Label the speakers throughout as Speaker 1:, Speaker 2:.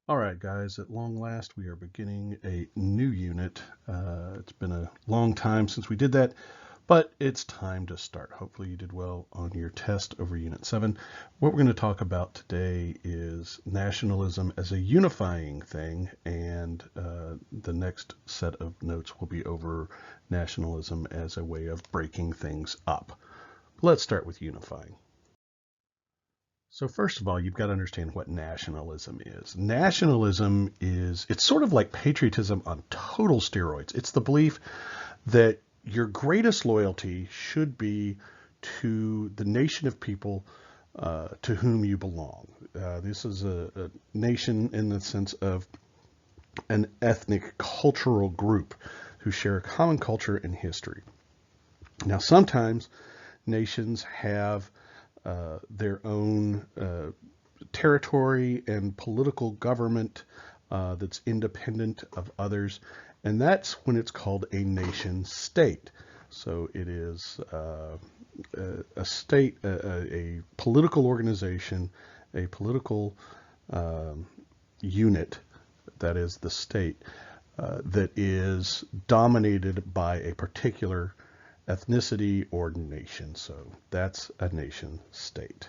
Speaker 1: All right, guys, at long last, we are beginning a new unit. It's been a long time since we did that, but it's time to start. Hopefully, you did well on your test over Unit 7. What we're going to talk about today is nationalism as a unifying thing, and the next set of notes will be over nationalism as a way of breaking things up. Let's start with unifying. So first of all, you've got to understand what nationalism is. Nationalism is, it's sort of like patriotism on total steroids. It's the belief that your greatest loyalty should be to the nation of people to whom you belong. This is a nation in the sense of an ethnic cultural group who share a common culture and history. Now, sometimes nations have their own territory and political government that's independent of others, and that's when it's called a nation state. So it is a state, a political organization, a political unit, that is the state, that is dominated by a particular ethnicity or nation. So that's a nation state.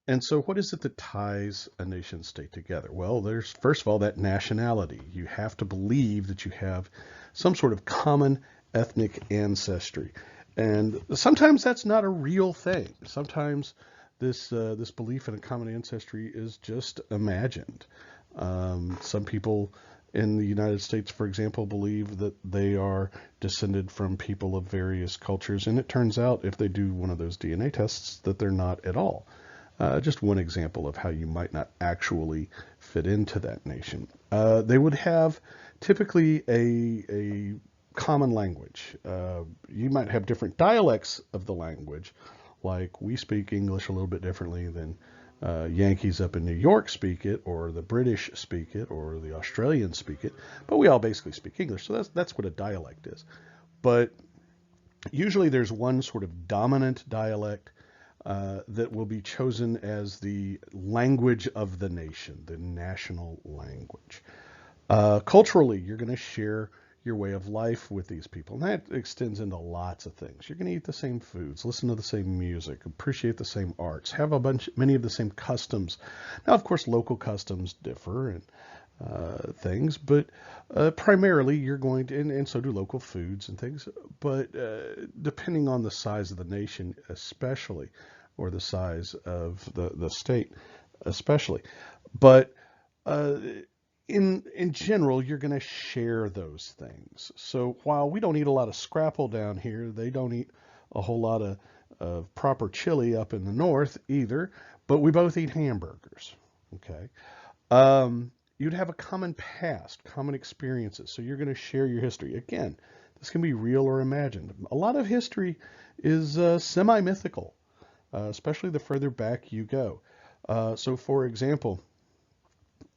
Speaker 1: And so, what is it that ties a nation state together? Well, there's first of all that nationality. You have to believe that you have some sort of common ethnic ancestry. And sometimes that's not a real thing. Sometimes this belief in a common ancestry is just imagined. Some people in the United States, for example, believe that they are descended from people of various cultures, and it turns out, if they do one of those DNA tests, that they're not at all. Just one example of how you might not actually fit into that nation. They would have typically a common language. You might have different dialects of the language, like we speak English a little bit differently than Yankees up in New York speak it, or the British speak it, or the Australians speak it, but we all basically speak English. So that's what a dialect is. But usually there's one sort of dominant dialect that will be chosen as the language of the nation, the national language. Culturally, you're going to share your way of life with these people. And that extends into lots of things. You're going to eat the same foods, listen to the same music, appreciate the same arts, have many of the same customs. Now, of course, local customs differ and things, but primarily you're going to, and so do local foods and things, but depending on the size of the nation, especially, or the size of the state, especially. But uh, in general, you're going to share those things. So while we don't eat a lot of scrapple down here, they don't eat a whole lot of proper chili up in the north either, but we both eat hamburgers. Okay. You'd have a common past, common experiences. So you're going to share your history. Again, this can be real or imagined. A lot of history is semi-mythical, especially the further back you go. So, for example,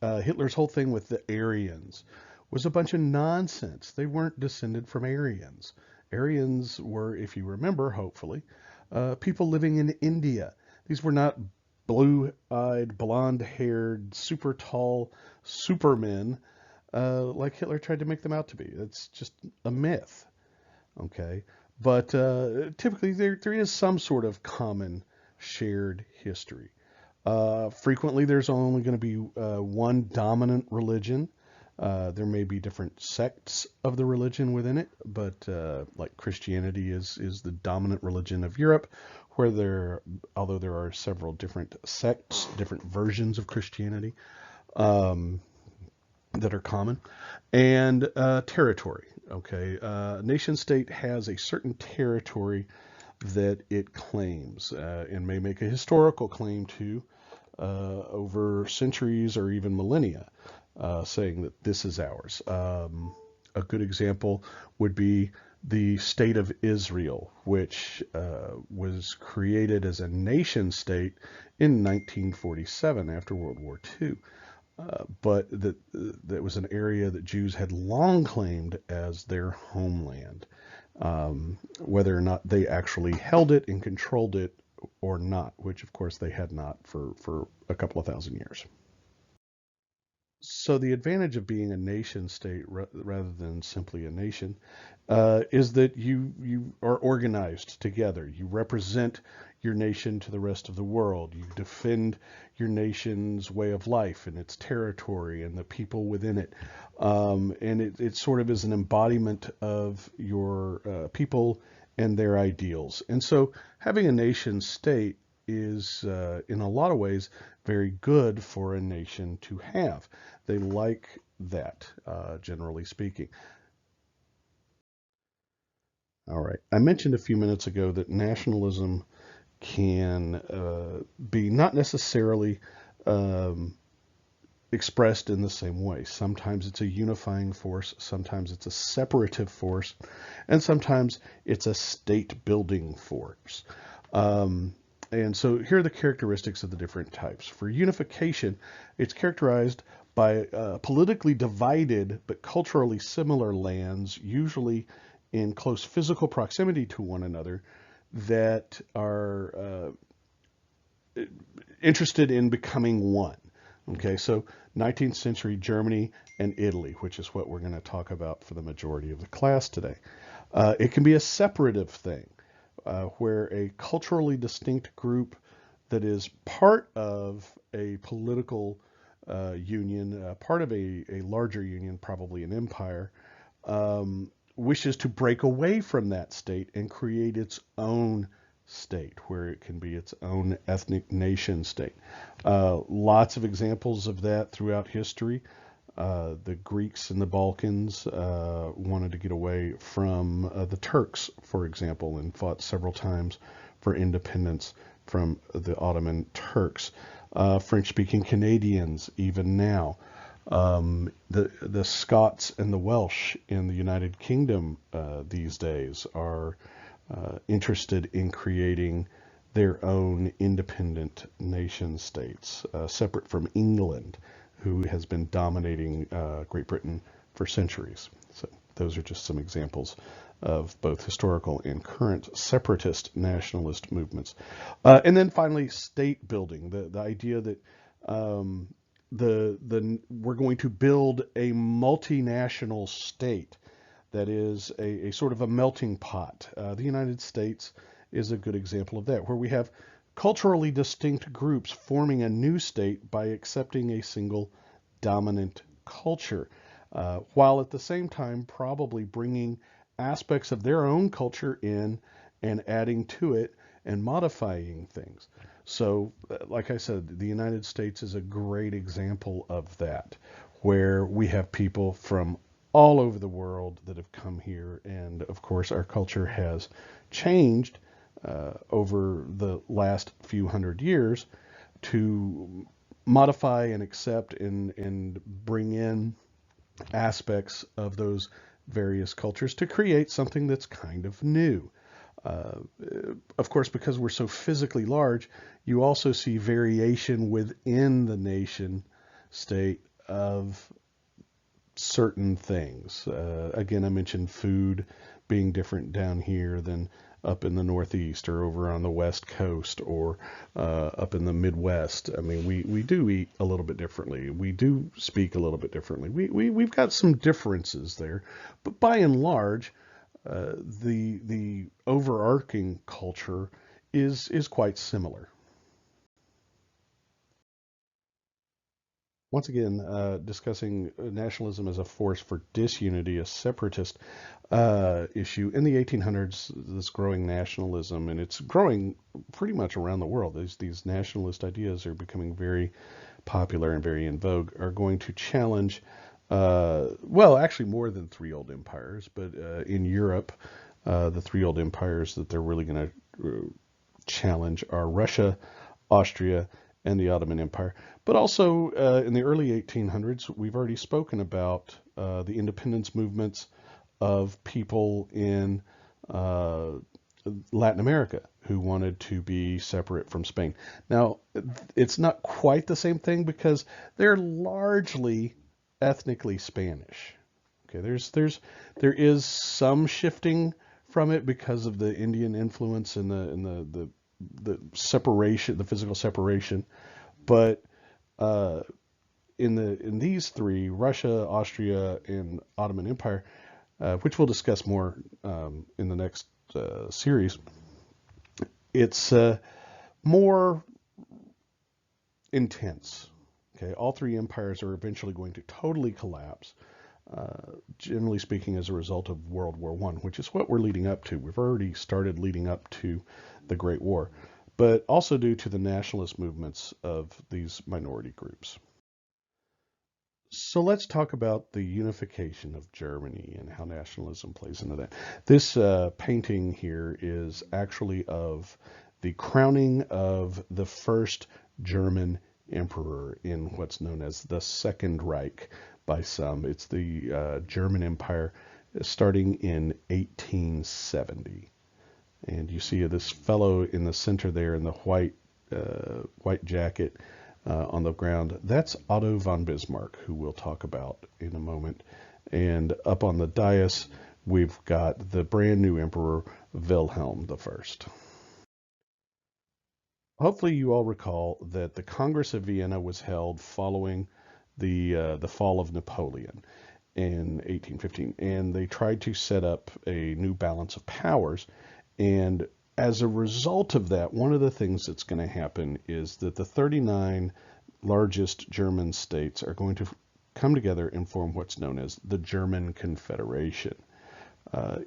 Speaker 1: Hitler's whole thing with the Aryans was a bunch of nonsense. They weren't descended from Aryans. Aryans were, if you remember, hopefully, people living in India. These were not blue-eyed, blonde-haired, super tall supermen like Hitler tried to make them out to be. It's just a myth, okay? But typically there is some sort of common shared history. Frequently, there's only going to be one dominant religion. There may be different sects of the religion within it, but like Christianity is the dominant religion of Europe, where although there are several different sects, different versions of Christianity that are common, and territory. Okay, nation state has a certain territory that it claims and may make a historical claim to over centuries or even millennia, saying that this is ours. A good example would be the state of Israel, which was created as a nation state in 1947 after World War II. But that was an area that Jews had long claimed as their homeland. Whether or not they actually held it and controlled it or not, which of course they had not for a couple of thousand years. So the advantage of being a nation state rather than simply a nation is that you are organized together. You represent your nation to the rest of the world. You defend your nation's way of life and its territory and the people within it. And it sort of is an embodiment of your people and their ideals. And so having a nation state is, in a lot of ways, very good for a nation to have. They like that, generally speaking. All right. I mentioned a few minutes ago that nationalism can be not necessarily um, expressed in the same way. Sometimes it's a unifying force, sometimes it's a separative force, and sometimes it's a state building force. Um, and so here are the characteristics of the different types. For unification, it's characterized by politically divided but culturally similar lands, usually in close physical proximity to one another, that are interested in becoming one. Okay, so 19th century Germany and Italy, which is what we're going to talk about for the majority of the class today. It can be a separative thing, where a culturally distinct group that is part of a political union, part of a larger union, probably an empire, wishes to break away from that state and create its own state, where it can be its own ethnic nation state. Lots of examples of that throughout history. The Greeks in the Balkans wanted to get away from the Turks, for example, and fought several times for independence from the Ottoman Turks. French-speaking Canadians, even now. The Scots and the Welsh in the United Kingdom these days are interested in creating their own independent nation states, separate from England, who has been dominating Great Britain for centuries. So those are just some examples of both historical and current separatist nationalist movements. And then finally, state building, the idea that we're going to build a multinational state that is a sort of a melting pot. The United States is a good example of that, where we have culturally distinct groups forming a new state by accepting a single dominant culture, while at the same time probably bringing aspects of their own culture in and adding to it and modifying things. So, like I said, the United States is a great example of that, where we have people from all over the world that have come here. And of course, our culture has changed over the last few hundred years to modify and accept and bring in aspects of those various cultures to create something that's kind of new. Uh, of course, because we're so physically large, you also see variation within the nation state of certain things. Again, I mentioned food being different down here than up in the Northeast or over on the West Coast or up in the Midwest. I mean, we do eat a little bit differently. We do speak a little bit differently. We've got some differences there, but by and large, the overarching culture is quite similar. Once again, discussing nationalism as a force for disunity, a separatist issue. In the 1800s, this growing nationalism, and it's growing pretty much around the world, these nationalist ideas are becoming very popular and very in vogue, are going to challenge, well, actually more than three old empires, but in Europe, the three old empires that they're really going to challenge are Russia, Austria, and the Ottoman Empire. But also in the early 1800s, we've already spoken about the independence movements of people in Latin America who wanted to be separate from Spain. Now, it's not quite the same thing because they're largely ethnically Spanish. Okay, there is some shifting from it because of the Indian influence and the separation, the physical separation, but in these three, Russia, Austria, and Ottoman Empire, which we'll discuss more in the next series, it's more intense. Okay, all three empires are eventually going to totally collapse, generally speaking, as a result of World War I, which is what we're leading up to. We've already started leading up to the Great War, but also due to the nationalist movements of these minority groups. So let's talk about the unification of Germany and how nationalism plays into that. This painting here is actually of the crowning of the first German emperor in what's known as the Second Reich by some. It's the German Empire starting in 1870. And you see this fellow in the center there in the white jacket on the ground. That's Otto von Bismarck, who we'll talk about in a moment. And up on the dais, we've got the brand new emperor, Wilhelm I. Hopefully you all recall that the Congress of Vienna was held following the fall of Napoleon in 1815, and they tried to set up a new balance of powers. And as a result of that, one of the things that's going to happen is that the 39 largest German states are going to come together and form what's known as the German Confederation.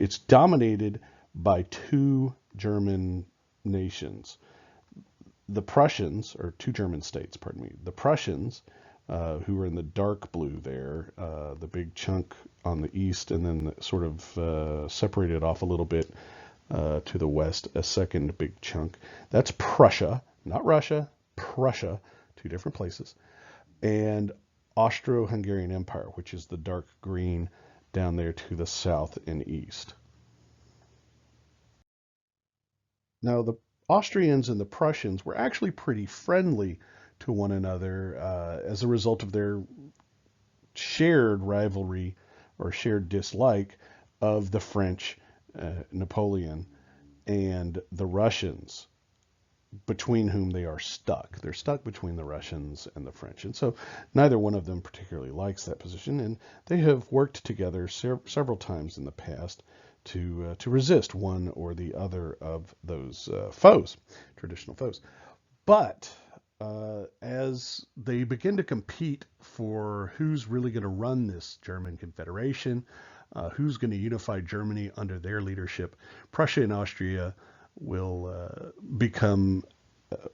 Speaker 1: It's dominated by two German nations. The Prussians, or two German states, pardon me, the Prussians, who are in the dark blue there, the big chunk on the east, and then sort of separated off a little bit to the west, a second big chunk. That's Prussia, not Russia, Prussia, two different places. And Austro-Hungarian Empire, which is the dark green down there to the south and east. Now, the Austrians and the Prussians were actually pretty friendly to one another as a result of their shared rivalry or shared dislike of the French, Napoleon, and the Russians, between whom they are stuck. They're stuck between the Russians and the French. And so neither one of them particularly likes that position, and they have worked together several times in the past to resist one or the other of those foes, traditional foes. But as they begin to compete for who's really going to run this German Confederation, who's going to unify Germany under their leadership, Prussia and Austria will become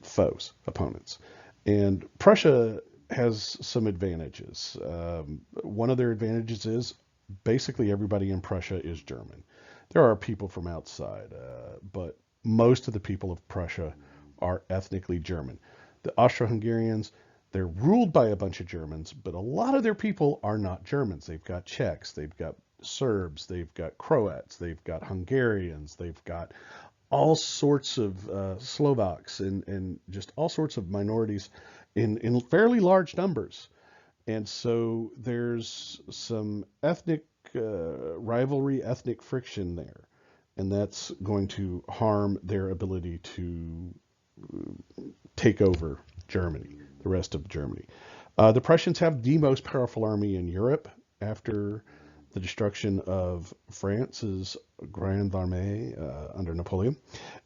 Speaker 1: foes, opponents. And Prussia has some advantages. One of their advantages is basically everybody in Prussia is German. There are people from outside, but most of the people of Prussia are ethnically German. The Austro-Hungarians, they're ruled by a bunch of Germans, but a lot of their people are not Germans. They've got Czechs, they've got Serbs, they've got Croats, they've got Hungarians, they've got all sorts of Slovaks and just all sorts of minorities in fairly large numbers. And so there's some ethnic rivalry, ethnic friction there. And that's going to harm their ability to take over Germany, the rest of Germany. The Prussians have the most powerful army in Europe after the destruction of France's Grande Armée under Napoleon.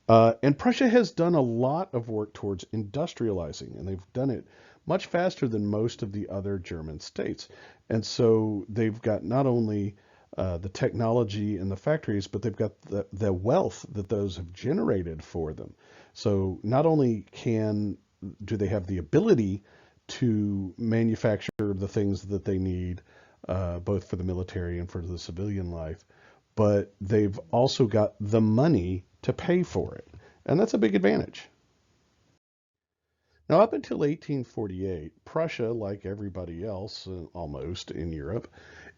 Speaker 1: And Prussia has done a lot of work towards industrializing, and they've done it much faster than most of the other German states. And so they've got not only the technology and the factories, but they've got the wealth that those have generated for them. So not only do they have the ability to manufacture the things that they need, both for the military and for the civilian life, but they've also got the money to pay for it. And that's a big advantage. Now, up until 1848, Prussia, like everybody else almost in Europe,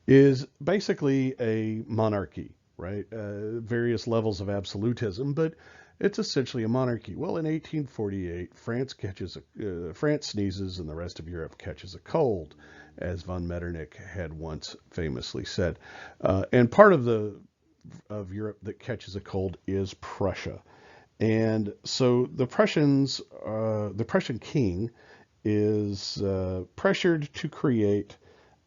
Speaker 1: is basically a monarchy, right? Various levels of absolutism, but it's essentially a monarchy. Well, in 1848, France sneezes and the rest of Europe catches a cold, as von Metternich had once famously said. And part of Europe that catches a cold is Prussia. And so the Prussian king is pressured to create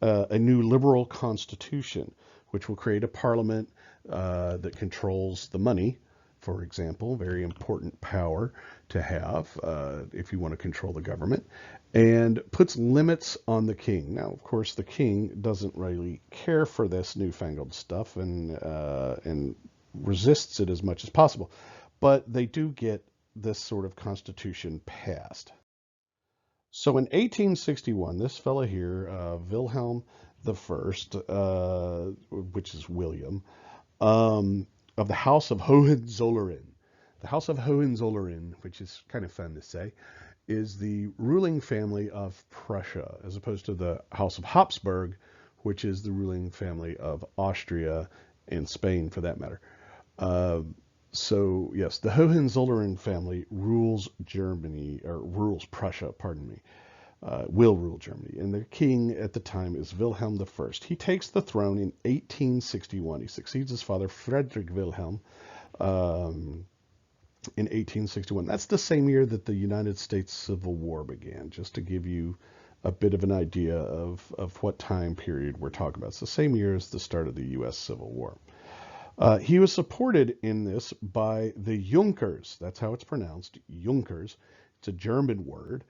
Speaker 1: a new liberal constitution, which will create a parliament that controls the money, for example, very important power to have if you want to control the government, and puts limits on the king. Now, of course, the king doesn't really care for this newfangled stuff and resists it as much as possible, but they do get this sort of constitution passed. So in 1861, this fella here, Wilhelm the First, which is William, of the House of Hohenzollern. The House of Hohenzollern, which is kind of fun to say, is the ruling family of Prussia, as opposed to the House of Habsburg, which is the ruling family of Austria and Spain, for that matter. So yes, the Hohenzollern family rules Germany, or rules Prussia, pardon me, will rule Germany. And the king at the time is Wilhelm I. He takes the throne in 1861. He succeeds his father, Frederick Wilhelm, in 1861. That's the same year that the United States Civil War began, just to give you a bit of an idea of what time period we're talking about. It's the same year as the start of the U.S. Civil War. He was supported in this by the Junkers. That's how it's pronounced, Junkers. It's a German word.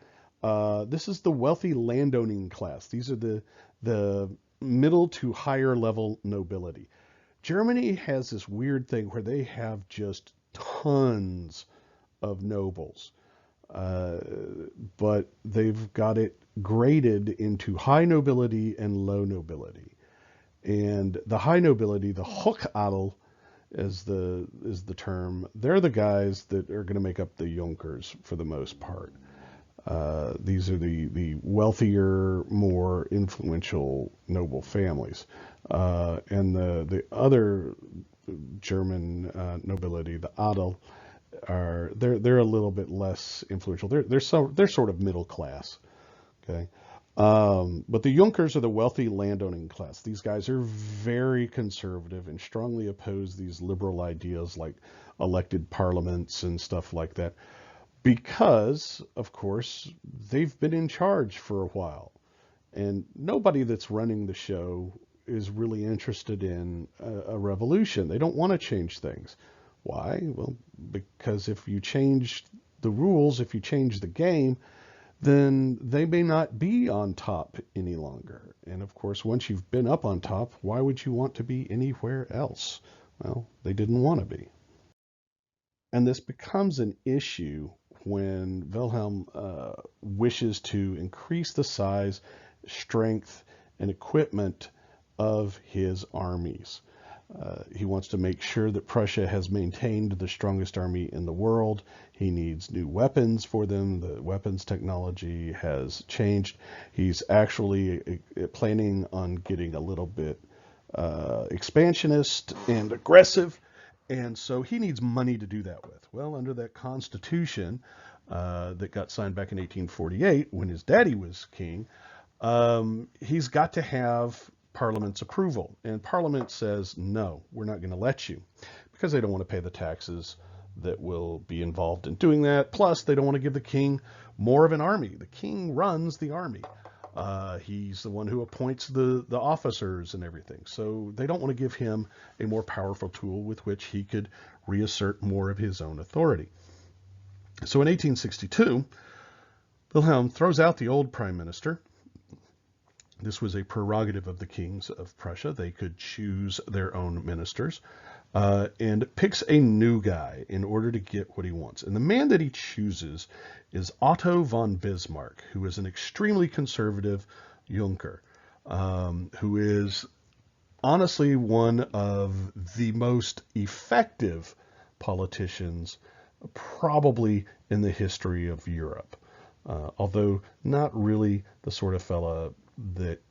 Speaker 1: This is the wealthy landowning class. These are the middle to higher level nobility. Germany has this weird thing where they have just tons of nobles, but they've got it graded into high nobility and low nobility. And the high nobility, the Hochadel is the term, they're the guys that are going to make up the Junkers for the most part. These are the wealthier, more influential noble families. And the other German nobility, the Adel, they're a little bit less influential. They're sort of middle class. Okay. But the Junkers are the wealthy landowning class. These guys are very conservative and strongly oppose these liberal ideas like elected parliaments and stuff like that, because, of course, they've been in charge for a while. And nobody that's running the show is really interested in a revolution. They don't want to change things. Why? Well, because if you change the rules, if you change the game, then they may not be on top any longer. And of course, once you've been up on top, why would you want to be anywhere else? Well, they didn't want to be. And this becomes an issue when Wilhelm wishes to increase the size, strength, and equipment of his armies. He wants to make sure that Prussia has maintained the strongest army in the world. He needs new weapons for them. The weapons technology has changed. He's actually planning on getting a little bit expansionist and aggressive, and so he needs money to do that with. Well, under that Constitution that got signed back in 1848, when his daddy was king, he's got to have Parliament's approval. And Parliament says, no, we're not going to let you, because they don't want to pay the taxes that will be involved in doing that. Plus, they don't want to give the king more of an army. The king runs the army. He's the one who appoints the officers and everything. So they don't want to give him a more powerful tool with which he could reassert more of his own authority. So in 1862, Wilhelm throws out the old prime minister. This was a prerogative of the kings of Prussia. They could choose their own ministers, and picks a new guy in order to get what he wants. And the man that he chooses is Otto von Bismarck, who is an extremely conservative Junker, who is honestly one of the most effective politicians probably in the history of Europe, although not really the sort of fella that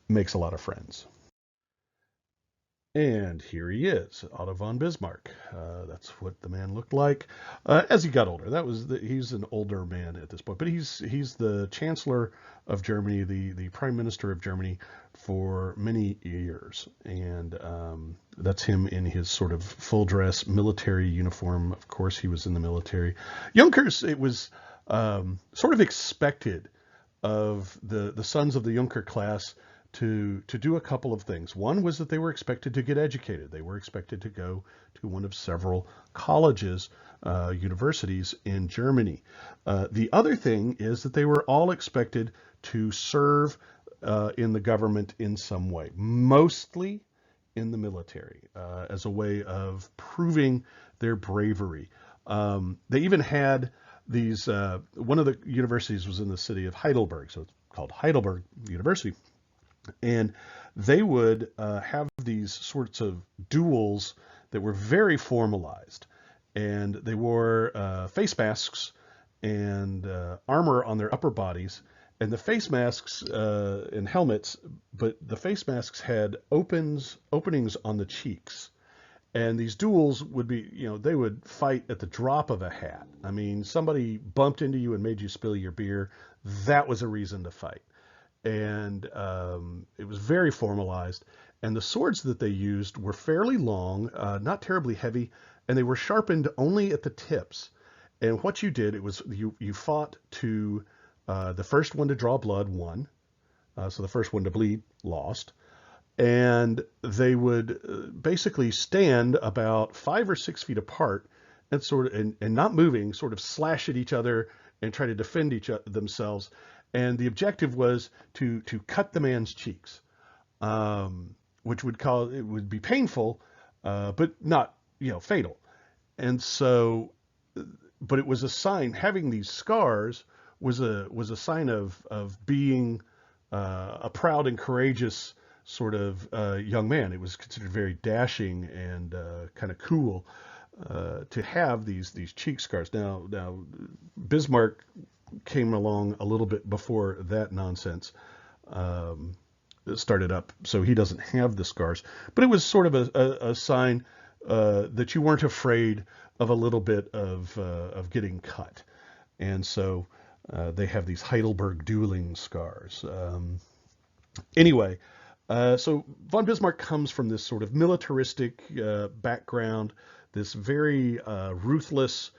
Speaker 1: makes a lot of friends. And here he is, Otto von Bismarck. That's what the man looked like as he got older. He's an older man at this point, but he's the Chancellor of Germany, the Prime Minister of Germany for many years, and that's him in his sort of full dress military uniform. Of course, he was in the military. Junkers, it was sort of expected of the sons of the Junker class to do a couple of things. One was that they were expected to get educated. They were expected to go to one of several colleges, universities in Germany. The other thing is that they were all expected to serve in the government in some way, mostly in the military, as a way of proving their bravery. They even had these, one of the universities was in the city of Heidelberg, so it's called Heidelberg University. And they would have these sorts of duels that were very formalized. And they wore face masks and armor on their upper bodies. And the face masks and helmets, but the face masks had openings on the cheeks. And these duels would be, they would fight at the drop of a hat. I mean, somebody bumped into you and made you spill your beer. That was a reason to fight. And it was very formalized. And the swords that they used were fairly long, not terribly heavy, and they were sharpened only at the tips. And what you did, it was you fought to the first one to draw blood won, so the first one to bleed lost. And they would basically stand about 5 or 6 feet apart and and not moving, sort of slash at each other and try to defend themselves. And the objective was to cut the man's cheeks, which would be painful, but not fatal. And so, but it was a sign. Having these scars was a sign of being a proud and courageous sort of young man. It was considered very dashing and kind of cool to have these cheek scars. Now Bismarck came along a little bit before that nonsense started up, so he doesn't have the scars. But it was sort of a sign that you weren't afraid of a little bit of getting cut, and so they have these Heidelberg dueling scars. Anyway, so von Bismarck comes from this sort of militaristic background, this very ruthless,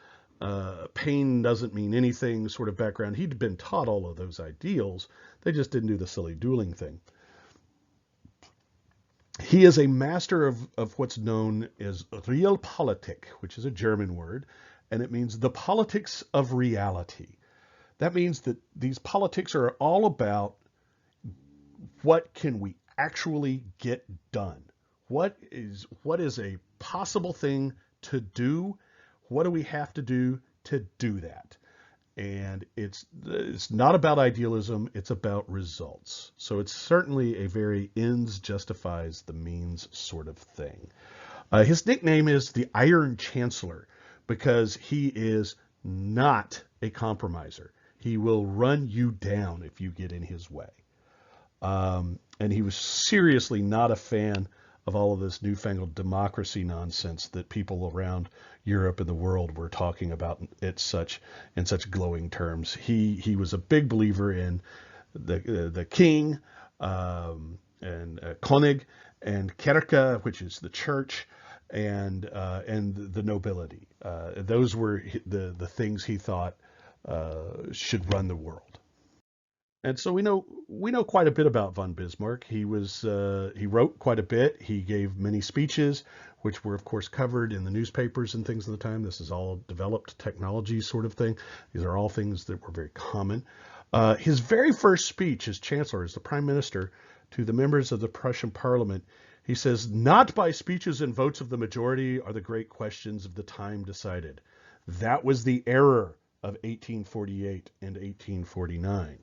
Speaker 1: pain doesn't mean anything sort of background. He'd been taught all of those ideals. They just didn't do the silly dueling thing. He is a master of what's known as Realpolitik, which is a German word, and it means the politics of reality. That means that these politics are all about what can we actually get done? What is a possible thing to do? What do we have to do that? And it's not about idealism, it's about results. So it's certainly a very ends justifies the means sort of thing. His nickname is the Iron Chancellor because he is not a compromiser. He will run you down if you get in his way. And he was seriously not a fan of all of this newfangled democracy nonsense that people around Europe and the world were talking about in such glowing terms. He was a big believer in the king and König and Kirche, which is the church, and the nobility. Those were the things he thought should run the world. And so we know quite a bit about von Bismarck. He wrote quite a bit. He gave many speeches, which were of course covered in the newspapers and things at the time. This is all developed technology sort of thing. These are all things that were very common. His very first speech as chancellor, as the prime minister, to the members of the Prussian parliament, he says, "Not by speeches and votes of the majority are the great questions of the time decided. That was the error of 1848 and 1849.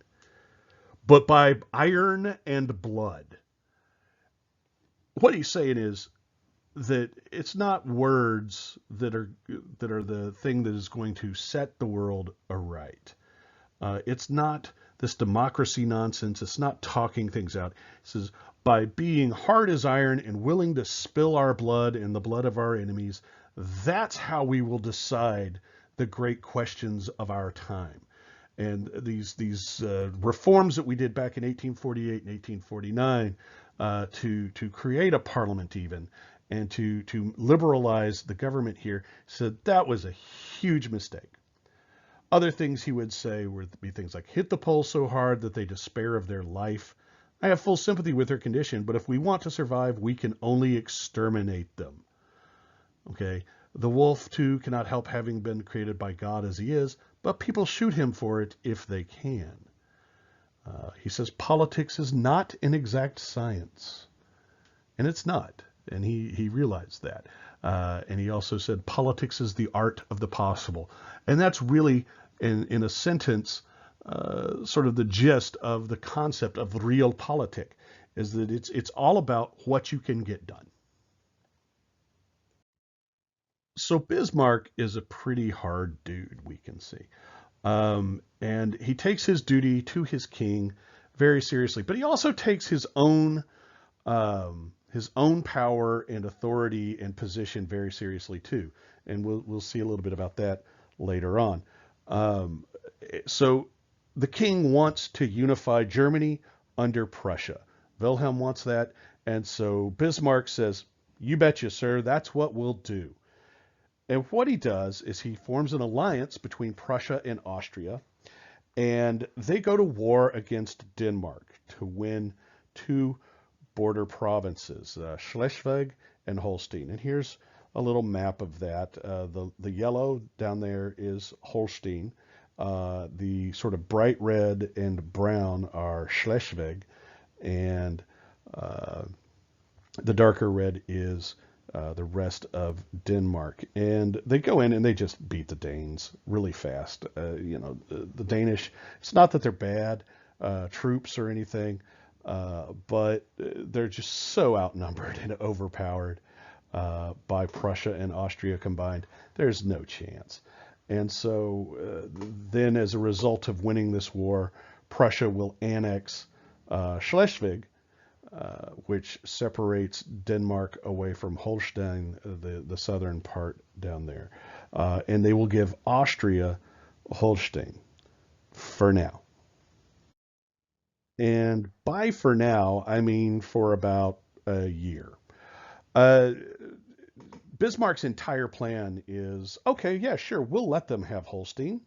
Speaker 1: But by iron and blood." What he's saying is that it's not words that are the thing that is going to set the world aright. It's not this democracy nonsense. It's not talking things out. He says, by being hard as iron and willing to spill our blood and the blood of our enemies, that's how we will decide the great questions of our time. And these reforms that we did back in 1848 and 1849 to create a parliament even and to liberalize the government here, said that was a huge mistake. Other things he would say would be things like, hit the Poles so hard that they despair of their life. I have full sympathy with their condition, but if we want to survive, we can only exterminate them. Okay, the wolf, too, cannot help having been created by God as he is, but people shoot him for it if they can. He says politics is not an exact science, and it's not, and he realized that. And he also said politics is the art of the possible, and that's really, in a sentence, sort of the gist of the concept of realpolitik, is that it's all about what you can get done. So Bismarck is a pretty hard dude, we can see. And he takes his duty to his king very seriously, but he also takes his own power and authority and position very seriously too. And we'll see a little bit about that later on. So the king wants to unify Germany under Prussia. Wilhelm wants that, and so Bismarck says, "You betcha, sir, that's what we'll do." And what he does is he forms an alliance between Prussia and Austria, and they go to war against Denmark to win two border provinces, Schleswig and Holstein. And here's a little map of that. The yellow down there is Holstein. The sort of bright red and brown are Schleswig, and the darker red is the rest of Denmark. And they go in and they just beat the Danes really fast. The Danish, it's not that they're bad troops or anything, but they're just so outnumbered and overpowered by Prussia and Austria combined. There's no chance. And so then, as a result of winning this war, Prussia will annex Schleswig, which separates Denmark away from Holstein, the southern part down there. And they will give Austria Holstein for now. And by for now, I mean for about a year. Bismarck's entire plan is, okay, yeah, sure, we'll let them have Holstein,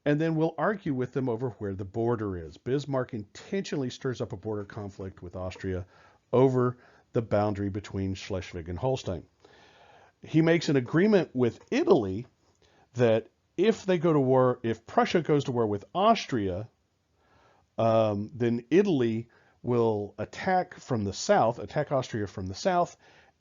Speaker 1: and then we'll argue with them over where the border is. Bismarck intentionally stirs up a border conflict with Austria over the boundary between Schleswig and Holstein. He makes an agreement with Italy that if they go to war, if Prussia goes to war with Austria, then Italy will attack Austria from the south,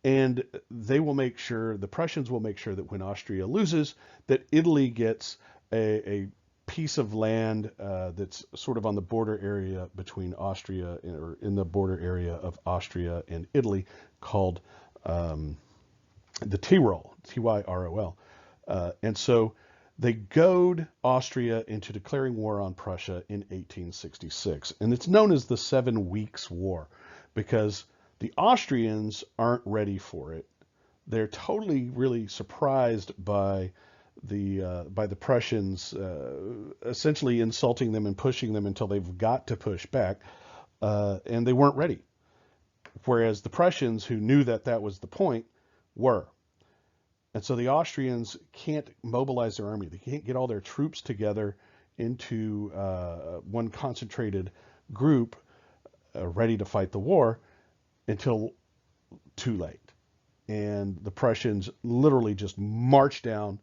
Speaker 1: and they will make sure, the Prussians will make sure that when Austria loses, that Italy gets a piece of land that's sort of on the border area between Austria, or in the border area of Austria and Italy, called the Tyrol, Tyrol. And so they goad Austria into declaring war on Prussia in 1866. And it's known as the 7 Weeks' War because the Austrians aren't ready for it. They're totally really surprised by the Prussians essentially insulting them and pushing them until they've got to push back, and they weren't ready. Whereas the Prussians, who knew that that was the point, were. And so the Austrians can't mobilize their army. They can't get all their troops together into one concentrated group ready to fight the war until too late. And the Prussians literally just march down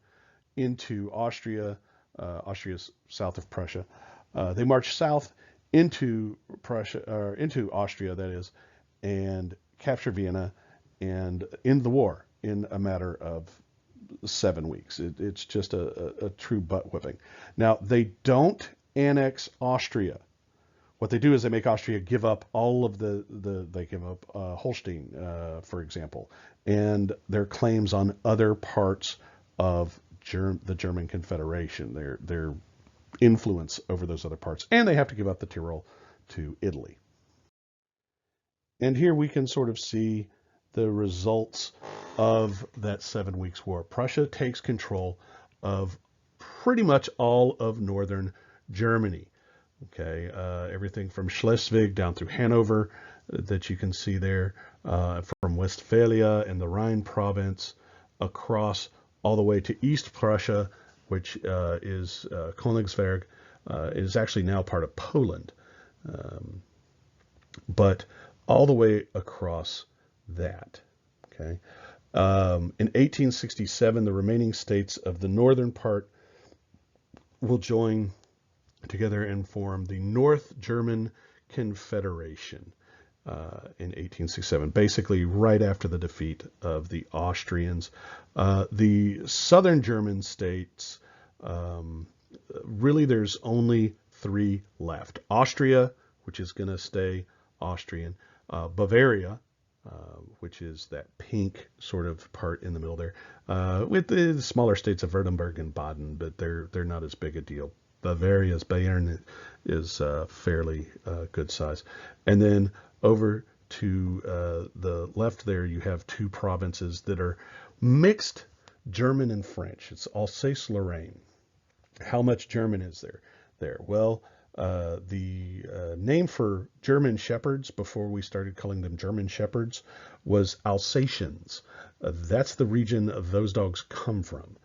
Speaker 1: into Austria. Austria's south of Prussia. They march south into Prussia, or into Austria, that is, and capture Vienna and end the war in a matter of 7 weeks. It's just a true butt whipping. Now, they don't annex Austria. What they do is they make Austria give up all of they give up Holstein, for example, and their claims on other parts of the German Confederation, their influence over those other parts, and they have to give up the Tyrol to Italy. And here we can sort of see the results of that 7 Weeks' War. Prussia takes control of pretty much all of northern Germany. Okay, everything from Schleswig down through Hanover that you can see there, from Westphalia and the Rhine province across all the way to East Prussia, which is Königsberg, is actually now part of Poland, but all the way across that. Okay. In 1867, the remaining states of the northern part will join together and form the North German Confederation in 1867, basically right after the defeat of the Austrians. The southern German states, really there's only three left. Austria, which is going to stay Austrian, Bavaria, which is that pink sort of part in the middle there, with the smaller states of Württemberg and Baden, but they're not as big a deal. Bayern is fairly good size. And then over to the left there, you have two provinces that are mixed German and French. It's Alsace-Lorraine. How much German is there? Well, the name for German shepherds, before we started calling them German shepherds, was Alsatians. That's the region those dogs come from.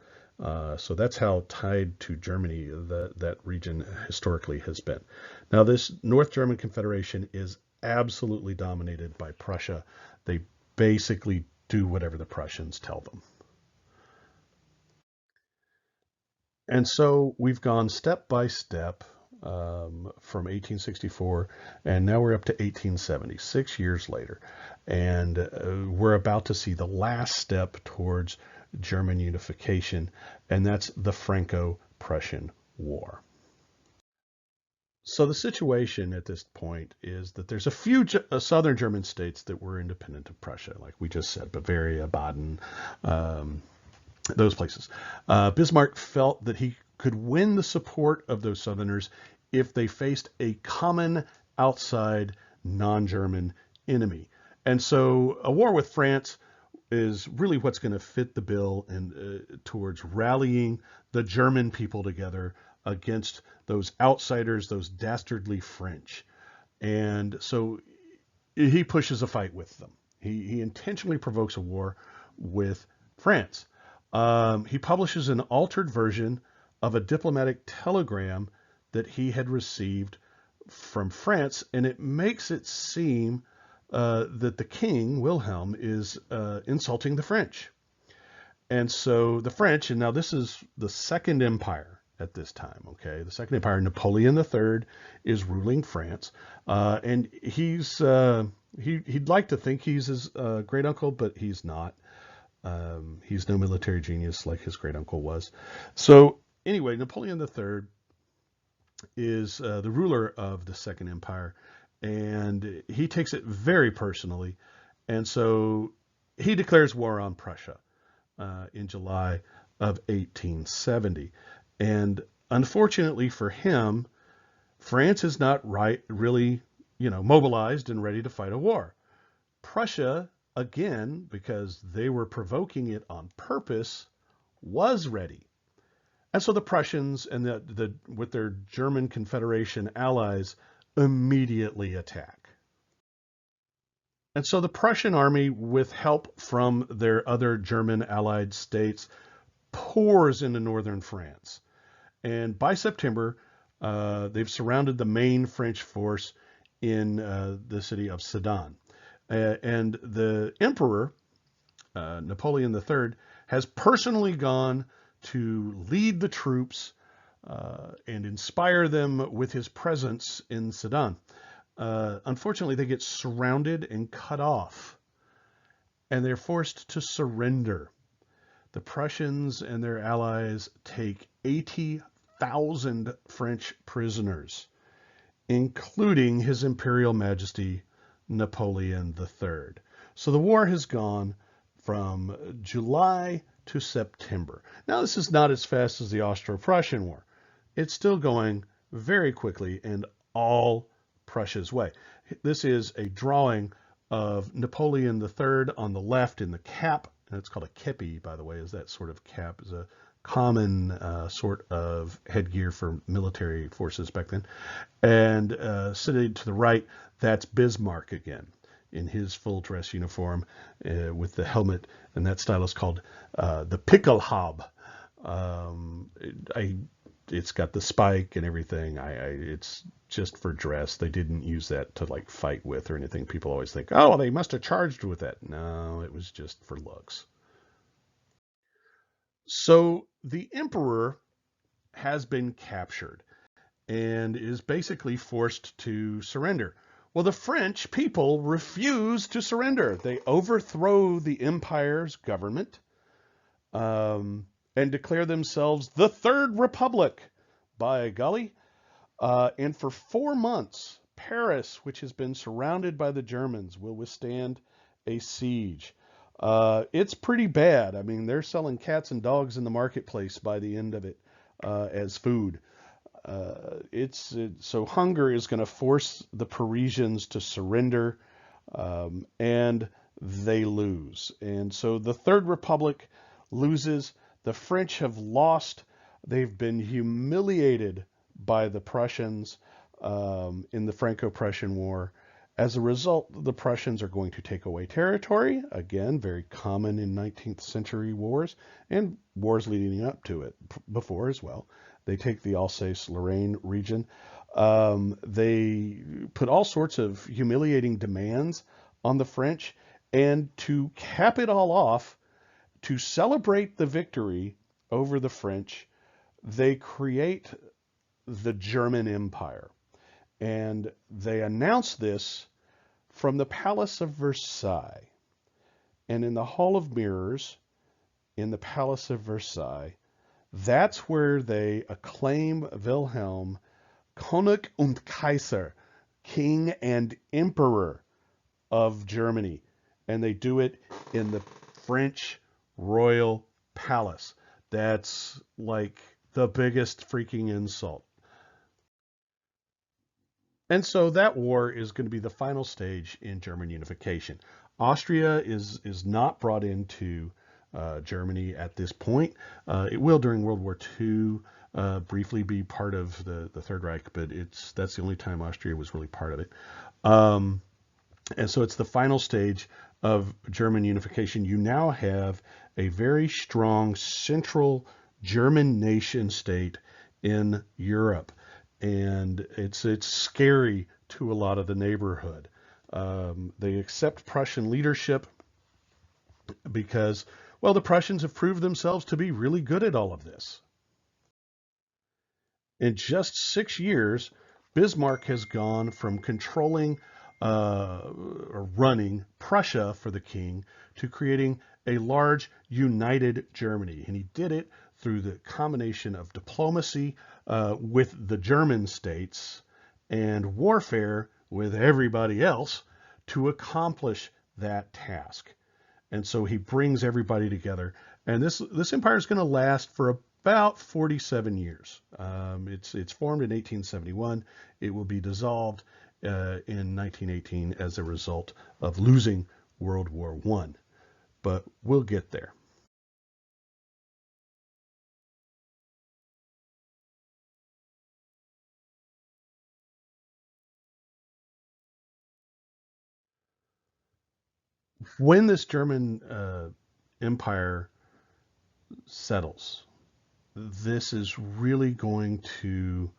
Speaker 1: So that's how tied to Germany that region historically has been. Now, this North German Confederation is absolutely dominated by Prussia. They basically do whatever the Prussians tell them. And so we've gone step by step from 1864, and now we're up to 1870, 6 years later. And we're about to see the last step towards German unification, and that's the Franco-Prussian War. So the situation at this point is that there's a few southern German states that were independent of Prussia, like we just said, Bavaria, Baden, those places. Bismarck felt that he could win the support of those Southerners if they faced a common outside non-German enemy. And so a war with France is really what's going to fit the bill and towards rallying the German people together against those outsiders, those dastardly French. And so he pushes a fight with them. He intentionally provokes a war with France. He publishes an altered version of a diplomatic telegram that he had received from France, and it makes it seem that the king, Wilhelm, is insulting the French. And so the French, and now this is the Second Empire at this time, okay? The Second Empire, Napoleon III is ruling France, and he'd like to think he's his great uncle, but he's not. He's no military genius like his great uncle was. So anyway, Napoleon III is the ruler of the Second Empire, and he takes it very personally. And so he declares war on Prussia in July of 1870. And unfortunately for him, France is not really, mobilized and ready to fight a war. Prussia, again, because they were provoking it on purpose, was ready. And so the Prussians and with their German Confederation allies immediately attack. And so the Prussian army, with help from their other German allied states, pours into northern France. And by September, they've surrounded the main French force in the city of Sedan. And the emperor, Napoleon III, has personally gone to lead the troops and inspire them with his presence in Sedan. Unfortunately, they get surrounded and cut off, and they're forced to surrender. The Prussians and their allies take 80,000 French prisoners, including His Imperial Majesty Napoleon III. So the war has gone from July to September. Now, this is not as fast as the Austro-Prussian War. It's still going very quickly and all Prussia's way. This is a drawing of Napoleon III on the left in the cap. And it's called a kepi, by the way, is that sort of cap is a common sort of headgear for military forces back then. And sitting to the right, that's Bismarck again in his full dress uniform with the helmet, and that style is called the Pickelhaube. It's got the spike and everything. It's just for dress. They didn't use that to like fight with or anything. People always think, oh, they must have charged with that. No, it was just for looks. So the emperor has been captured and is basically forced to surrender. Well, the French people refuse to surrender. They overthrow the empire's government, um, and declare themselves the Third Republic. By golly. And for 4 months, Paris, which has been surrounded by the Germans, will withstand a siege. It's pretty bad. I mean, they're selling cats and dogs in the marketplace by the end of it as food. So hunger is going to force the Parisians to surrender, and they lose. And so the Third Republic loses. The French have lost. They've been humiliated by the Prussians in the Franco-Prussian War. As a result, the Prussians are going to take away territory, again, very common in 19th century wars and wars leading up to it before as well. They take the Alsace-Lorraine region. They put all sorts of humiliating demands on the French, and to cap it all off, to celebrate the victory over the French, they create the German Empire. And they announce this from the Palace of Versailles. And in the Hall of Mirrors, in the Palace of Versailles, that's where they acclaim Wilhelm König und Kaiser, King and Emperor of Germany. And they do it in the French Royal Palace. That's like the biggest freaking insult. And so that war is going to be the final stage in German unification. Austria is not brought into Germany at this point. It will during World War II briefly be part of the Third Reich, but that's the only time Austria was really part of it. And so it's the final stage of German unification. You now have a very strong central German nation state in Europe. And it's scary to a lot of the neighborhood. They accept Prussian leadership because, well, the Prussians have proved themselves to be really good at all of this. In just 6 years, Bismarck has gone from controlling or running Prussia for the king to creating a large united Germany. And he did it through the combination of diplomacy with the German states and warfare with everybody else to accomplish that task. And so he brings everybody together. And this empire is going to last for about 47 years. It's formed in 1871. It will be dissolved in 1918 as a result of losing World War I. But we'll get there. When this German empire settles, this is really going to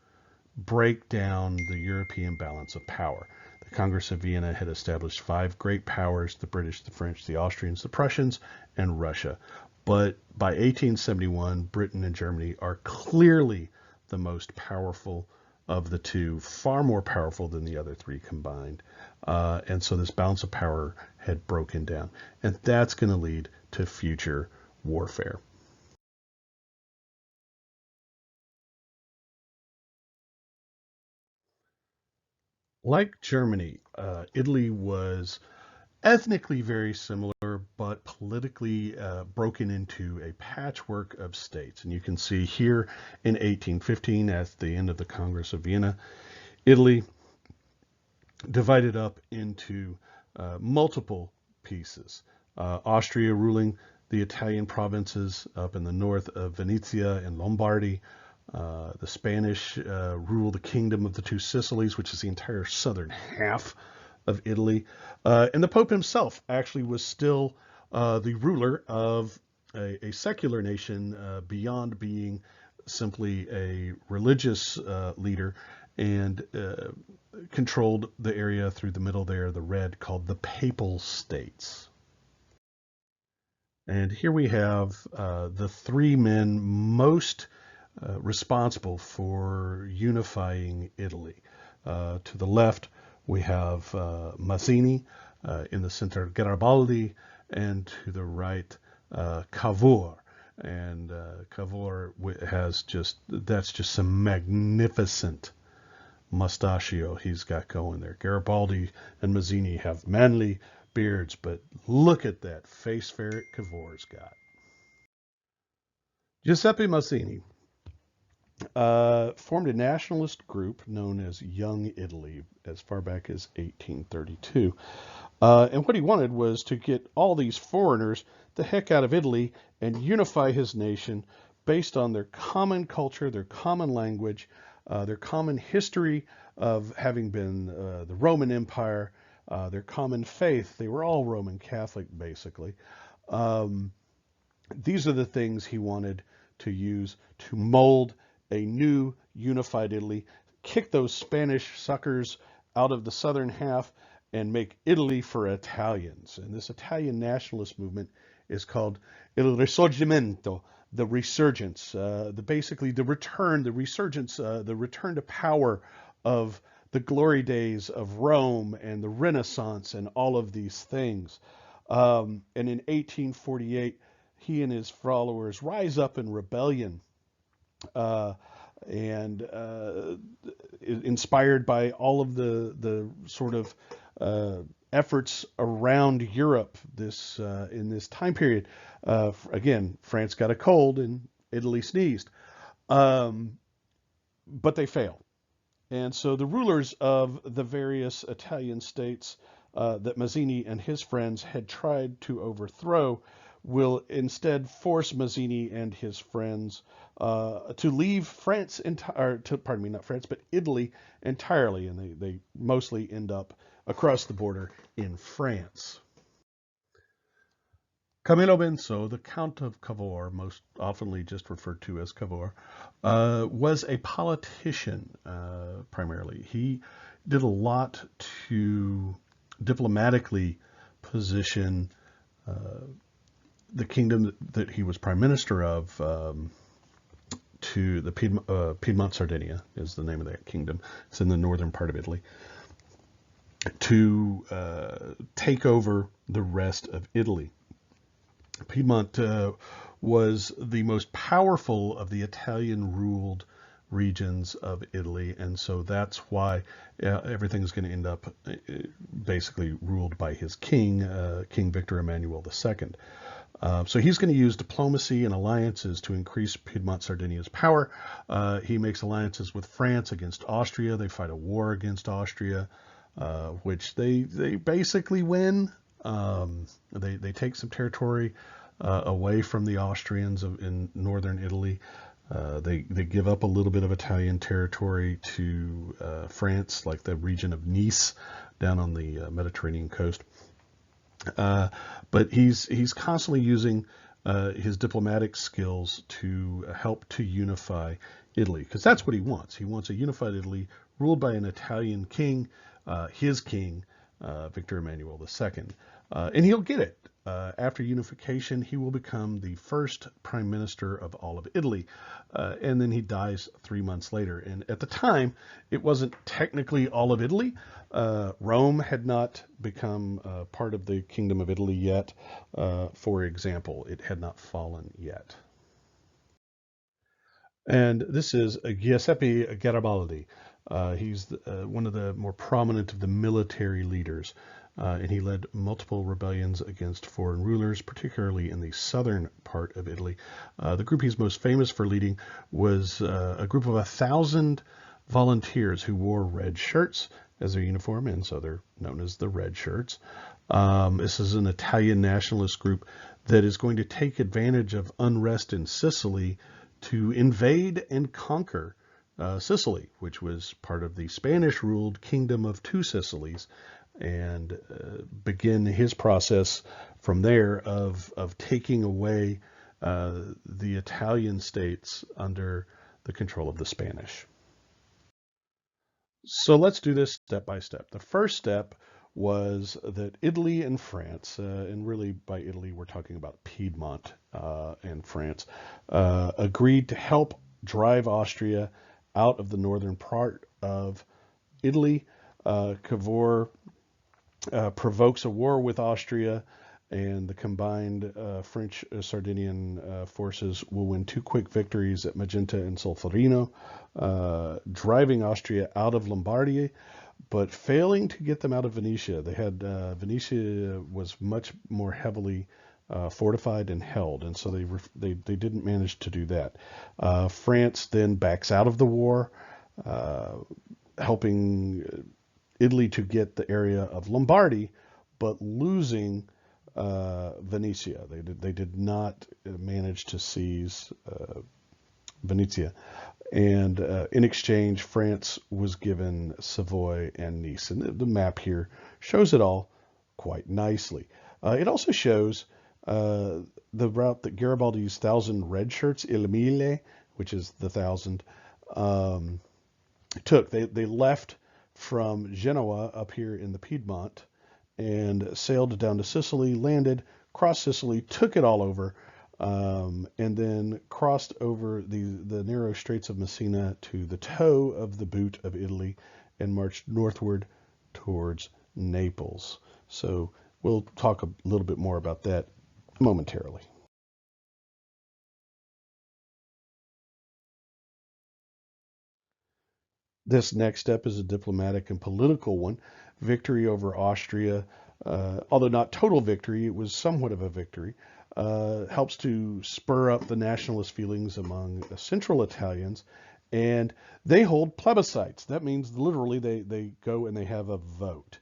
Speaker 1: break down the European balance of power. The Congress of Vienna had established five great powers: the British, the French, the Austrians, the Prussians, and Russia. But by 1871, Britain and Germany are clearly the most powerful of the two, far more powerful than the other three combined. And so this balance of power had broken down. And that's going to lead to future warfare. Like Germany, Italy was ethnically very similar, but politically broken into a patchwork of states. And you can see here in 1815, at the end of the Congress of Vienna, Italy divided up into multiple pieces. Austria ruling the Italian provinces up in the north of Venetia and Lombardy. The Spanish rule the kingdom of the two Sicilies, which is the entire southern half of Italy. And the Pope himself actually was still the ruler of a secular nation beyond being simply a religious leader, and controlled the area through the middle there, the red, called the Papal States. And here we have the three men most responsible for unifying Italy. To the left, we have Mazzini, in the center, Garibaldi, and to the right, Cavour. And Cavour has that's just some magnificent mustachio he's got going there. Garibaldi and Mazzini have manly beards, but look at that face ferret Cavour's got. Giuseppe Mazzini formed a nationalist group known as Young Italy as far back as 1832. And what he wanted was to get all these foreigners the heck out of Italy and unify his nation based on their common culture, their common language, their common history of having been the Roman Empire, their common faith. They were all Roman Catholic, basically. These are the things he wanted to use to mold a new unified Italy, kick those Spanish suckers out of the southern half, and make Italy for Italians. And this Italian nationalist movement is called Il Risorgimento, the resurgence, basically the return, the resurgence, the return to power of the glory days of Rome and the Renaissance and all of these things. And in 1848, he and his followers rise up in rebellion, and inspired by all of the sort of efforts around Europe in this time period. Again, France got a cold and Italy sneezed, but they fail. And so the rulers of the various Italian states that Mazzini and his friends had tried to overthrow will instead force Mazzini and his friends to leave France, not France, but Italy entirely, and they mostly end up across the border in France. Camillo Benso, the Count of Cavour, most oftenly just referred to as Cavour, was a politician primarily. He did a lot to diplomatically position the kingdom that he was prime minister of to the Piedmont Sardinia is the name of that kingdom. It's in the northern part of Italy, to take over the rest of Italy. Piedmont was the most powerful of the Italian-ruled regions of Italy, and so that's why everything's going to end up basically ruled by his king, King Victor Emmanuel II. So he's going to use diplomacy and alliances to increase Piedmont Sardinia's power. He makes alliances with France against Austria. They fight a war against Austria, which they basically win. They take some territory away from the Austrians in northern Italy. They give up a little bit of Italian territory to France, like the region of Nice down on the Mediterranean coast. But he's constantly using his diplomatic skills to help to unify Italy, because that's what he wants. He wants a unified Italy ruled by an Italian king, his king, Victor Emmanuel II. And he'll get it. After unification, he will become the first prime minister of all of Italy. And then he dies 3 months later. And at the time, it wasn't technically all of Italy. Rome had not become part of the Kingdom of Italy yet. For example, it had not fallen yet. And this is Giuseppe Garibaldi. He's one of the more prominent of the military leaders. And he led multiple rebellions against foreign rulers, particularly in the southern part of Italy. The group he's most famous for leading was a group of 1,000 volunteers who wore red shirts as their uniform, and so they're known as the Red Shirts. This is an Italian nationalist group that is going to take advantage of unrest in Sicily to invade and conquer Sicily, which was part of the Spanish-ruled Kingdom of Two Sicilies, and begin his process from there of taking away the Italian states under the control of the Spanish. So let's do this step by step. The first step was that Italy and France, and really by Italy we're talking about Piedmont and France, agreed to help drive Austria out of the northern part of Italy. Cavour provokes a war with Austria, and the combined French Sardinian forces will win two quick victories at Magenta and Solferino, driving Austria out of Lombardy, but failing to get them out of Venetia. They had Venetia was much more heavily fortified and held, and so they didn't manage to do that. France then backs out of the war, helping Italy to get the area of Lombardy, but losing Venetia. They did not manage to seize Venetia. And in exchange, France was given Savoy and Nice. And the map here shows it all quite nicely. It also shows the route that Garibaldi's 1,000 red shirts, Il Mille, which is the 1,000, took. They left from Genoa up here in the Piedmont and sailed down to Sicily, landed, crossed Sicily, took it all over, and then crossed over the narrow straits of Messina to the toe of the boot of Italy and marched northward towards Naples. So we'll talk a little bit more about that momentarily. This next step is a diplomatic and political one. Victory over Austria, although not total victory, it was somewhat of a victory, helps to spur up the nationalist feelings among Central Italians, and they hold plebiscites. That means literally they go and they have a vote.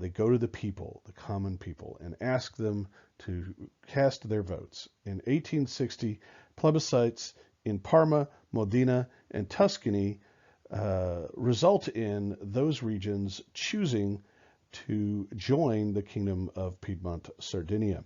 Speaker 1: They go to the people, the common people, and ask them to cast their votes. In 1860, plebiscites in Parma, Modena, and Tuscany result in those regions choosing to join the Kingdom of Piedmont Sardinia.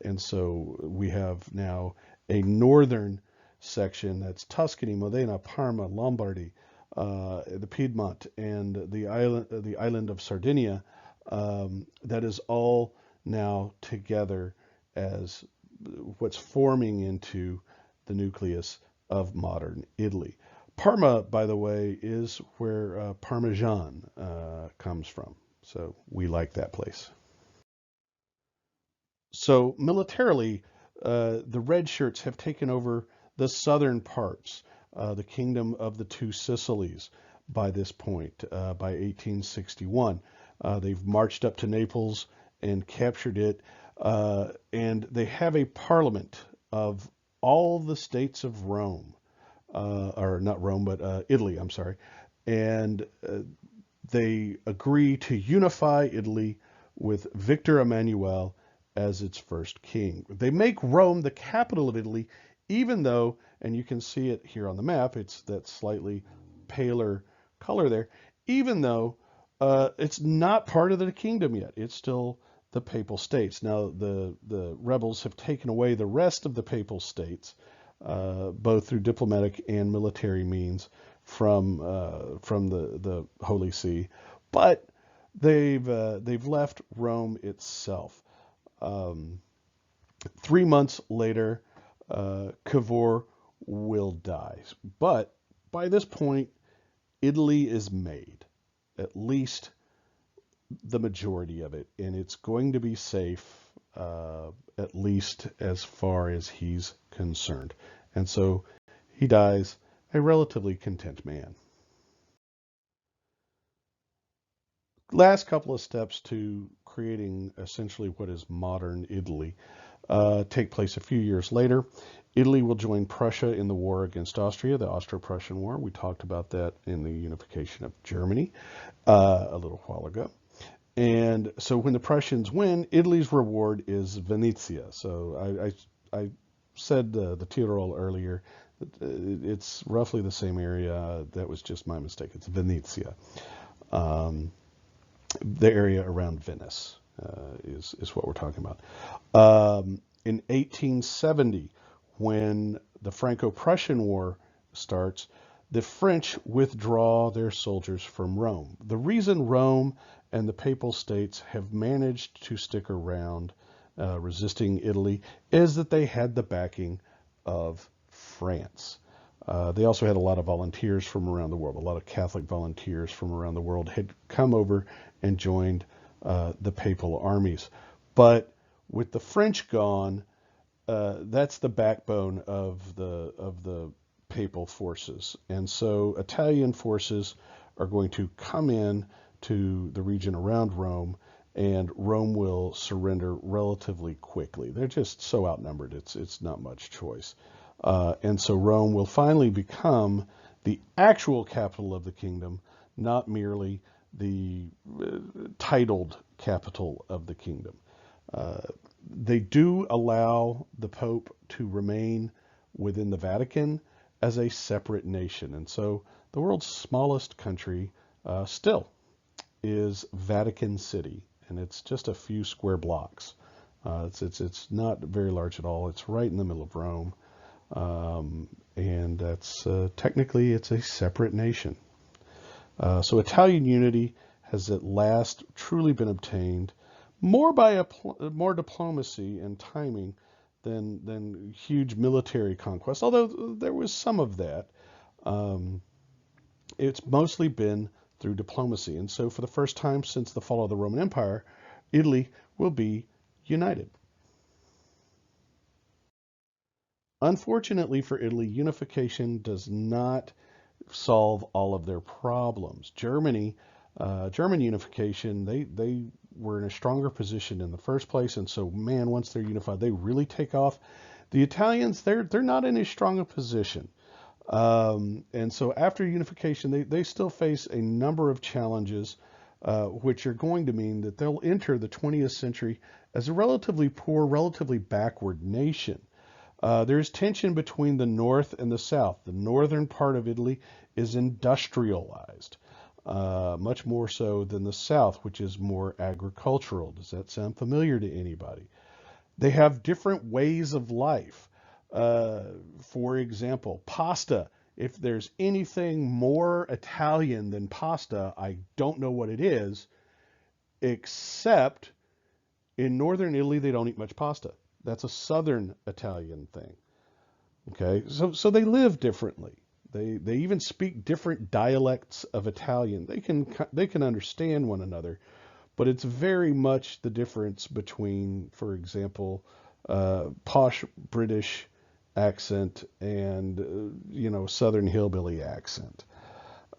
Speaker 1: And so we have now a northern section that's Tuscany, Modena, Parma, Lombardy, the Piedmont, and the island of Sardinia, that is all now together as what's forming into the nucleus of modern Italy. Parma, by the way, is where Parmesan comes from. So we like that place. So militarily, the red shirts have taken over the southern parts, the kingdom of the two Sicilies by this point, by 1861. They've marched up to Naples and captured it, and they have a parliament of all the states of Rome. Or not Rome, but Italy, I'm sorry. And they agree to unify Italy with Victor Emmanuel as its first king. They make Rome the capital of Italy, even though, and you can see it here on the map, it's that slightly paler color there, even though it's not part of the kingdom yet. It's still the Papal States. Now, the rebels have taken away the rest of the Papal States, both through diplomatic and military means from the Holy See, but they've left Rome itself. 3 months later, Cavour will die, but by this point, Italy is made, at least the majority of it, and it's going to be safe, at least as far as he's concerned. And so he dies a relatively content man. Last couple of steps to creating essentially what is modern Italy take place a few years later. Italy will join Prussia in the war against Austria, the Austro-Prussian War. We talked about that in the unification of Germany a little while ago. And so when the Prussians win, Italy's reward is Venetia. So I said the Tyrol earlier. It's roughly the same area. That was just my mistake. It's Venetia. The area around Venice is what we're talking about. In 1870, when the Franco-Prussian War starts, the French withdraw their soldiers from Rome. The reason Rome and the Papal States have managed to stick around, resisting Italy, is that they had the backing of France. They also had a lot of volunteers from around the world. A lot of Catholic volunteers from around the world had come over and joined the papal armies. But with the French gone, that's the backbone of the papal forces, and so Italian forces are going to come in to the region around Rome, and Rome will surrender relatively quickly. They're just so outnumbered; it's not much choice, and so Rome will finally become the actual capital of the kingdom, not merely the titled capital of the kingdom. Uh, they do allow the Pope to remain within the Vatican as a separate nation. And so the world's smallest country still is Vatican City, and it's just a few square blocks. It's not very large at all. It's right in the middle of Rome, and that's technically it's a separate nation. So Italian unity has at last truly been obtained, more by more diplomacy and timing than huge military conquest. Although there was some of that, um, it's mostly been through diplomacy. And so, for the first time since the fall of the Roman Empire, Italy will be united. Unfortunately for Italy, unification does not solve all of their problems. German unification, they were in a stronger position in the first place, and so man, once they're unified, they really take off. The Italians, they're not in as strong a position, and so after unification, they still face a number of challenges, which are going to mean that they'll enter the 20th century as a relatively poor, relatively backward nation. There's tension between the north and the south. The northern part of Italy is industrialized, much more so than the south, which is more agricultural. Does that sound familiar to anybody? They have different ways of life. Uh, for example, pasta. If there's anything more Italian than pasta, I don't know what it is, except in northern Italy, they don't eat much pasta. That's a southern Italian thing. Okay, so they live differently. They even speak different dialects of Italian. They can understand one another, but it's very much the difference between, for example, posh British accent and Southern hillbilly accent.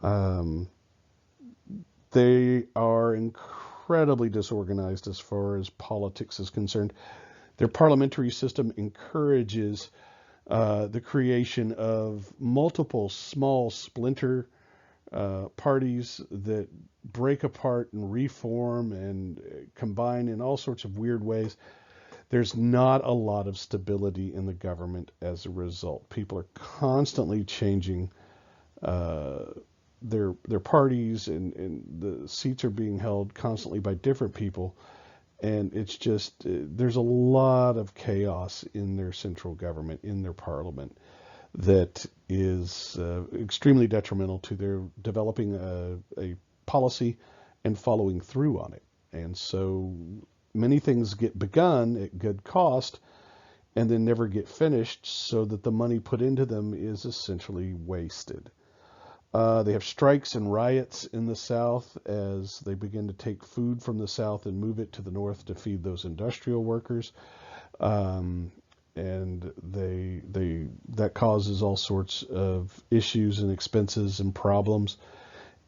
Speaker 1: Um, they are incredibly disorganized as far as politics is concerned. Their parliamentary system encourages the creation of multiple small splinter parties that break apart and reform and combine in all sorts of weird ways. There's not a lot of stability in the government as a result. People are constantly changing uh, their parties, and the seats are being held constantly by different people. And it's just there's a lot of chaos in their central government, in their parliament, that is extremely detrimental to their developing a policy and following through on it. And so many things get begun at good cost and then never get finished, so that the money put into them is essentially wasted. They have strikes and riots in the South as they begin to take food from the South and move it to the North to feed those industrial workers. Um, and that causes all sorts of issues and expenses and problems.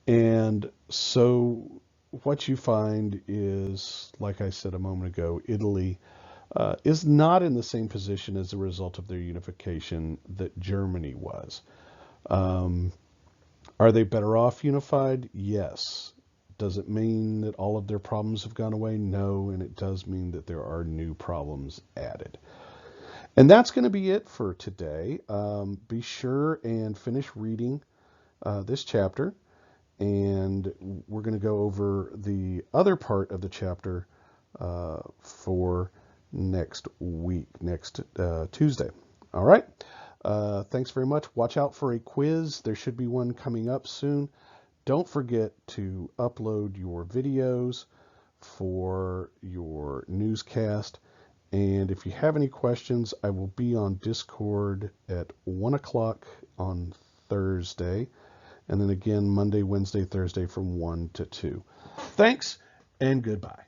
Speaker 1: And so what you find is, like I said a moment ago, Italy is not in the same position as a result of their unification that Germany was. Um, are they better off unified? Yes. Does it mean that all of their problems have gone away? No, and it does mean that there are new problems added. And that's going to be it for today. Be sure and finish reading this chapter, and we're going to go over the other part of the chapter for next week, next Tuesday. All right. Thanks very much. Watch out for a quiz. There should be one coming up soon. Don't forget to upload your videos for your newscast. And if you have any questions, I will be on Discord at 1 o'clock on Thursday. And then again, Monday, Wednesday, Thursday from 1 to 2. Thanks and goodbye.